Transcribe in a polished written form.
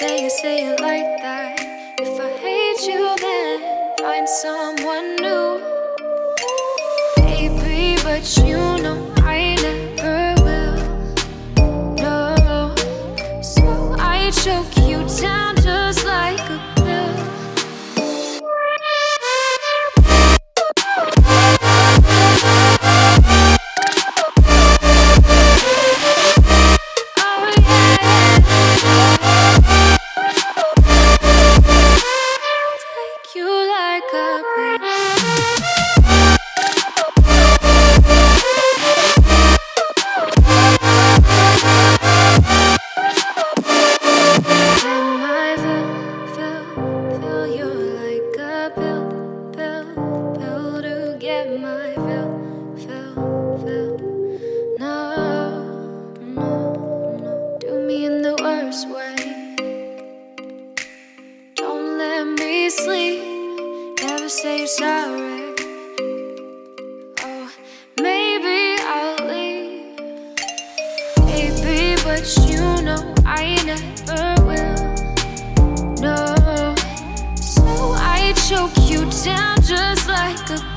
say it like that. If I hate you, then find someone new. Baby, but you know I never will. No, so I choke you down just like a pill. Choke you down just like a